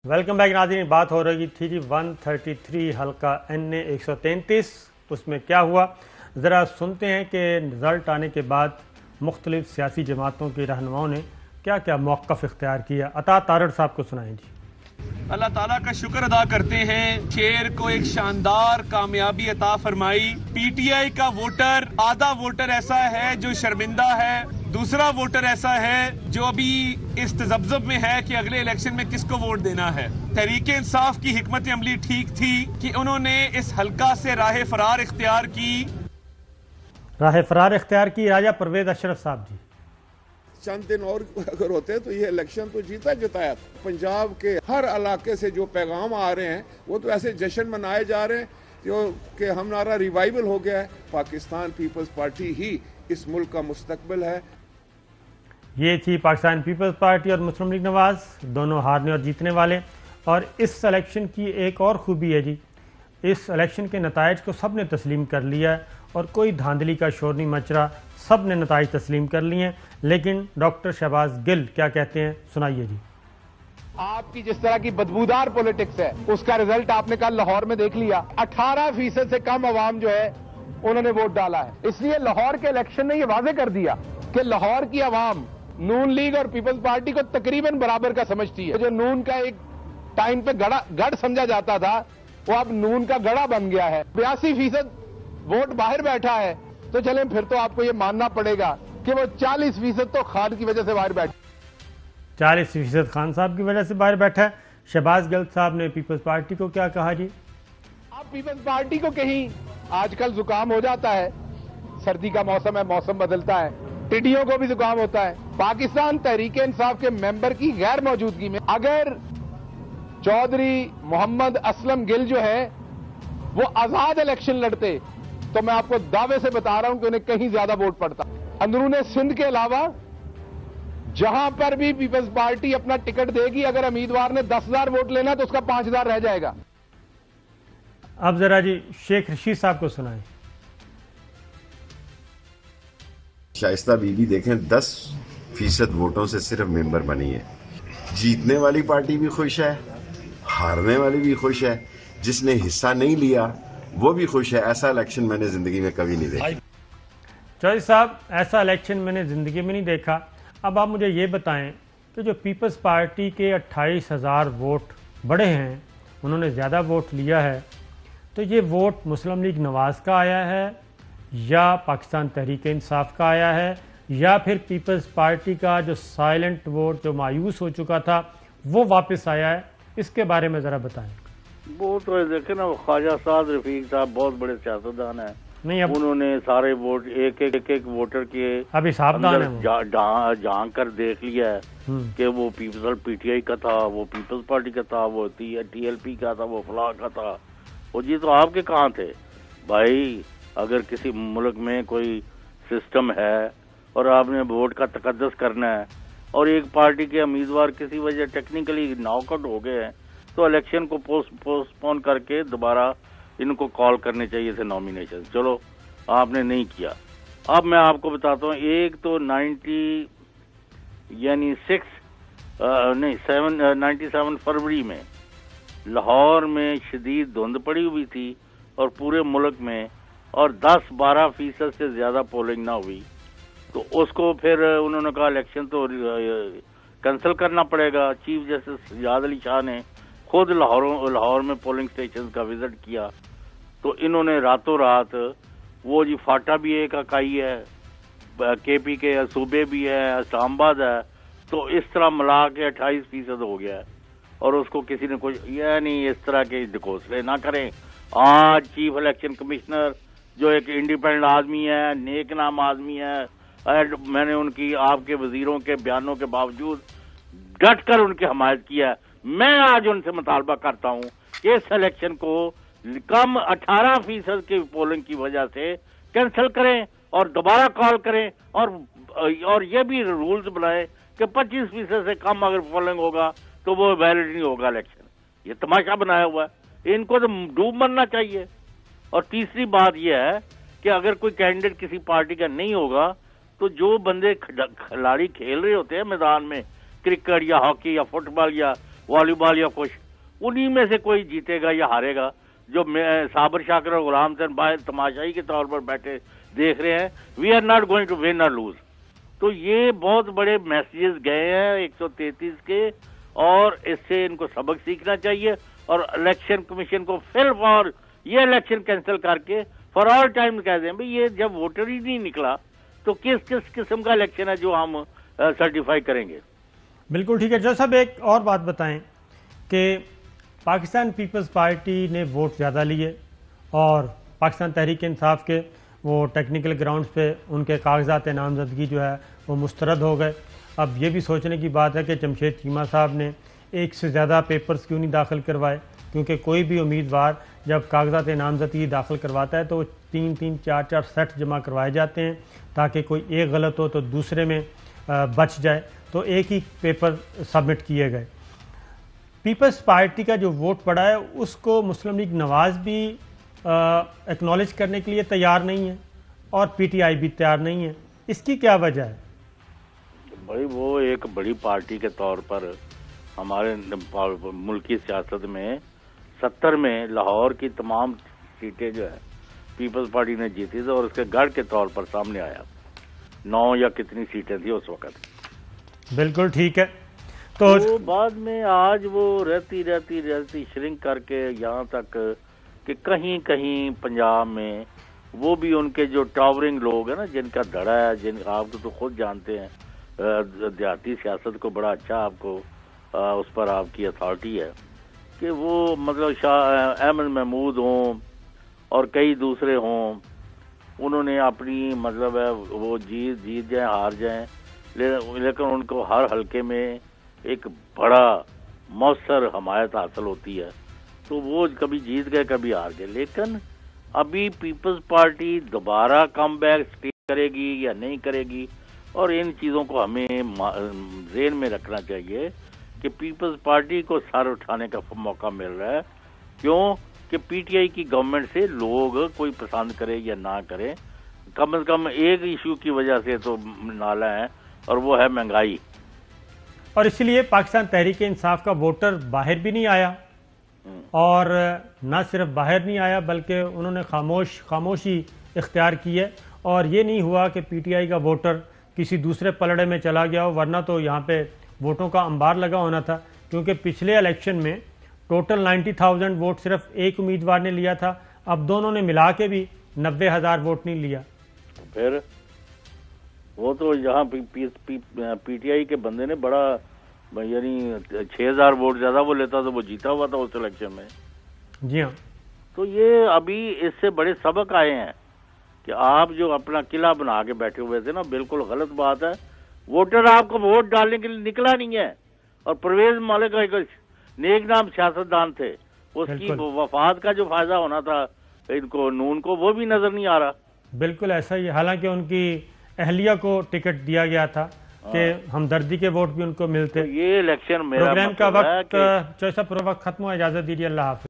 Welcome back नाज़रीन। बात हो रही थी जी 133 हल्का NA 133, उसमें क्या हुआ ज़रा सुनते हैं कि रिज़ल्ट आने के बाद मुख्तलिफ सियासी जमातों के रहनुमाओं ने क्या क्या मौक़िफ़ इख्तियार किया। अता तारड़ साहब को सुनाएं जी। अल्लाह ताला का शुक्र अदा करते हैं, शेर को एक शानदार कामयाबी अता फरमाई। पीटीआई का वोटर, आधा वोटर ऐसा है जो शर्मिंदा है, दूसरा वोटर ऐसा है जो अभी इस तजब्जुब में है कि अगले इलेक्शन में किसको वोट देना है। तहरीक इंसाफ की हिकमत अमली ठीक थी कि उन्होंने इस हल्का से राह फरार इख्तियार की। राह फरार इख्तियार की राजा परवेज अशरफ साहब जी। चंद दिन और अगर होते तो ये इलेक्शन तो जीता जिताया। पंजाब के हर इलाके से जो पैगाम आ रहे हैं वो तो ऐसे जश्न मनाए जा रहे हैं जो कि हमारा रिवाइवल हो गया है। पाकिस्तान पीपल्स पार्टी ही इस मुल्क का मुस्तकबिल है। ये थी पाकिस्तान पीपल्स पार्टी और मुस्लिम लीग नवाज, दोनों हारने और जीतने वाले। और इस इलेक्शन की एक और खूबी है जी, इस इलेक्शन के नताइज को सब ने तस्लीम कर लिया है और कोई धांधली का शोर नहीं मच रहा, सब ने नताइज तस्लीम कर लिए हैं। लेकिन डॉक्टर शहबाज गिल क्या कहते हैं, सुनाइए जी। आपकी जिस तरह की बदबूदार पॉलिटिक्स है उसका रिजल्ट आपने कल लाहौर में देख लिया। 18% से कम अवाम जो है उन्होंने वोट डाला है। इसलिए लाहौर के इलेक्शन ने यह वाजे कर दिया कि लाहौर की अवाम नून लीग और पीपल्स पार्टी को तकरीबन बराबर का समझती है। जो नून का एक टाइम पे गढ़ समझा जाता था वो अब नून का गढ़ा बन गया है। 82% वोट बाहर बैठा है, तो चलें फिर तो आपको ये मानना पड़ेगा कि वो 40% तो खान की वजह से बाहर बैठा, 40% खान साहब की वजह से बाहर बैठा है। शहबाज गिल साहब ने पीपल्स पार्टी को क्या कहा जी। अब पीपल्स पार्टी को कहीं आजकल जुकाम हो जाता है, सर्दी का मौसम है, मौसम बदलता है, टिड्डियों को भी जुकाम होता है। पाकिस्तान तहरीक इंसाफ के मेंबर की गैर मौजूदगी में अगर चौधरी मोहम्मद असलम गिल जो है वो आजाद इलेक्शन लड़ते तो मैं आपको दावे से बता रहा हूं कि उन्हें कहीं ज्यादा वोट पड़ता। अंदरूने सिंध के अलावा जहां पर भी पीपल्स पार्टी अपना टिकट देगी, अगर उम्मीदवार ने 10,000 वोट लेना तो उसका 5,000 रह जाएगा। अब जरा जी शेख रशीद साहब को सुनाएं। शाइस्ता बीबी देखें 10% वोटों से सिर्फ मेंबर बनी है। जीतने वाली पार्टी भी खुश है, हारने वाली भी खुश है, जिसने हिस्सा नहीं लिया वो भी खुश है। ऐसा इलेक्शन मैंने जिंदगी में कभी नहीं देखा। चौधरी साहब, ऐसा इलेक्शन मैंने ज़िंदगी में नहीं देखा। अब आप मुझे ये बताएं कि जो पीपल्स पार्टी के 28,000 वोट बढ़े हैं, उन्होंने ज़्यादा वोट लिया है, तो ये वोट मुस्लिम लीग नवाज़ का आया है या पाकिस्तान तहरीक इंसाफ का आया है या फिर पीपल्स पार्टी का जो साइलेंट वोट जो मायूस हो चुका था वो वापस आया है? इसके बारे में ज़रा बताएं। वो तो देखे ना, ख्वाजा साद रफीक साहब बहुत बड़े सियासतदान हैं। नहीं, अब उन्होंने सारे वोट एक वोटर के अभी सावधान है झांक कर देख लिया है कि वो पीटीआई का था, वो पीपल्स पार्टी का था, वो TLP का था, वो फलाह का था। वो जी तो आपके कहाँ थे भाई? अगर किसी मुल्क में कोई सिस्टम है और आपने वोट का तकद्दुस करना है और एक पार्टी के उम्मीदवार किसी वजह टेक्निकली नॉकआउट हो गए हैं, तो इलेक्शन को पोस्टपोन करके दोबारा इनको कॉल करने चाहिए थे नॉमिनेशन। चलो आपने नहीं किया। अब मैं आपको बताता हूँ, एक तो 97 फरवरी में लाहौर में शदीद धुंध पड़ी हुई थी और पूरे मुल्क में, और 10-12% से ज्यादा पोलिंग ना हुई, तो उसको फिर उन्होंने कहा इलेक्शन तो कैंसिल करना पड़ेगा। चीफ जस्टिस सजाद अली शाह ने खुद लाहौर में पोलिंग स्टेशन का विजिट किया, तो इन्होंने रातों रात वो जी फाटा भी एक इकाई है, KP के सूबे भी है, इस्लामाबाद है, तो इस तरह मिला के 28% हो गया है। और उसको किसी ने कुछ यानी इस तरह के ढकोसले ना करें। आज चीफ इलेक्शन कमिश्नर जो एक इंडिपेंडेंट आदमी है, नेक नाम आदमी है, मैंने उनकी आपके वजीरों के बयानों के बावजूद डट कर उनकी हमायत किया है। मैं आज उनसे मुतालबा करता हूं कि इस इलेक्शन को कम 18% की पोलिंग की वजह से कैंसिल करें और दोबारा कॉल करें, और ये भी रूल्स बनाएं कि 25% से कम अगर पोलिंग होगा तो वो वैलिड नहीं होगा इलेक्शन। ये तमाशा बनाया हुआ है, इनको तो डूब मरना चाहिए। और तीसरी बात यह है कि अगर कोई कैंडिडेट किसी पार्टी का नहीं होगा तो जो बंदे खिलाड़ी खेल रहे होते हैं मैदान में, क्रिकेट या हॉकी या फुटबॉल या والی بال یا کچھ، انہی میں سے کوئی جیتے گا یا ہارے گا. جو صابر شاکر اور غلام حسین باہر تماشائی کے طور پر بیٹھے دیکھ رہے ہیں، we are not going to win or lose. تو یہ بہت بڑے میسیجز گئے ہیں 133 کے، اور اس سے ان کو سبق سیکھنا چاہیے. اور الیکشن کمیشن کو فل فار یہ الیکشن کینسل کر کے فار آل ٹائم کہہ دیں بھئی یہ جب ووٹر ہی نہیں نکلا تو کس قسم کا الیکشن ہے جو ہم سرٹیفائی کریں گے. بالکل ٹھیک ہے. جو صاحب ایک اور بات بتائیں کہ پاکستان پیپلز پارٹی نے ووٹ زیادہ لیے اور پاکستان تحریک انصاف کے وہ ٹیکنیکل گراؤنڈز پہ ان کے کاغذات نامزدگی جو ہے وہ مسترد ہو گئے. اب یہ بھی سوچنے کی بات ہے کہ جمشید چیمہ صاحب نے ایک سے زیادہ پیپرز کیوں نہیں داخل کروائے، کیونکہ کوئی بھی امیدوار جب کاغذات نامزدگی داخل کرواتا ہے تو 3 4 سیٹ جمع کروائے جاتے ہیں تاکہ کوئی ایک غلط ہو تو دوسرے میں بچ جائے. تو ایک ہی پیپر سبمٹ کیے گئے. پیپلز پارٹی کا جو ووٹ پڑا ہے اس کو مسلم لیگ نواز بھی ایکنالج کرنے کے لیے تیار نہیں ہے اور پی ٹی آئی بھی تیار نہیں ہے. اس کی کیا وجہ ہے؟ بھائی وہ ایک بڑی پارٹی کے طور پر ہمارے ملکی سیاست میں 70 میں لاہور کی تمام سیٹیں جو ہے پیپلز پارٹی نے جیتی تھی اور اس کے گڑھ کے طور پر سامنے آیا 9 یا کتنی سیٹیں تھی اس وقت. بالکل ٹھیک ہے. تو بعد میں آج وہ رہتی شرنک کر کے یہاں تک کہ کہیں کہیں پنجاب میں وہ بھی ان کے جو ٹاورنگ لوگ ہیں نا، جن کا دھڑا ہے، جن آپ کو تو خود جانتے ہیں دیہاتی سیاست کو بڑا اچھا آپ کو اس پر آپ کی اتھارٹی ہے کہ وہ مطلب احمد محمود ہوں اور کئی دوسرے ہوں، انہوں نے اپنی مطلب ہے وہ جیت جائیں ہار جائیں، لیکن ان کو ہر حلقے میں ایک بڑا مؤثر حمایت حاصل ہوتی ہے. تو وہ کبھی جیت گئے کبھی ہار گئے. لیکن ابھی پیپلز پارٹی دوبارہ کم بیک کرے گی یا نہیں کرے گی، اور ان چیزوں کو ہمیں ذہن میں رکھنا چاہیے کہ پیپلز پارٹی کو سر اٹھانے کا موقع مل رہا ہے. کیوں کہ پی ٹی آئی کی گورنمنٹ سے لوگ کوئی پسند کرے یا نہ کرے، کم از کم ایک ایشو کی وجہ سے تو نالا ہے اور وہ ہے مہنگائی. اور اسی لیے پاکستان تحریک انصاف کا ووٹر باہر بھی نہیں آیا، اور نہ صرف باہر نہیں آیا بلکہ انہوں نے خاموشی اختیار کی ہے. اور یہ نہیں ہوا کہ پی ٹی آئی کا ووٹر کسی دوسرے پلڑے میں چلا گیا ہو، ورنہ تو یہاں پہ ووٹوں کا انبار لگا ہونا تھا. کیونکہ پچھلے الیکشن میں ٹوٹل 90,000 ووٹ صرف ایک امیدوار نے لیا تھا، اب دونوں نے ملا کے بھی 90,000 ووٹ نہیں لیا. پھر وہ تو یہاں پی ٹی آئی کے بندے نے بڑا یعنی 6,000 ووٹ زیادہ وہ لیتا تو وہ جیتا ہوا تھا اس الیکشن میں. جی ہاں. تو یہ ابھی اس سے بڑے سبق آئے ہیں کہ آپ جو اپنا قلعہ بنا کے بیٹھے ہوئے تھے نا، بالکل غلط بات ہے. ووٹر آپ کو ووٹ ڈالنے کے لیے نکلا نہیں ہے. اور پرویز ملک ایک نیک نام سیاستدان تھے، اس کی وفات کا جو فائدہ ہونا تھا ان کو نون کو وہ بھی نظر نہیں آ رہا. بالکل ایسا ہی، حالانکہ ان کی اہلیہ کو ٹکٹ دیا گیا تھا کہ ہمدردی کے ووٹ بھی ان کو ملتے. یہ الیکشن میرا پروگرام کا وقت ختم ہوا. اجازت دیجیے. اللہ حافظ.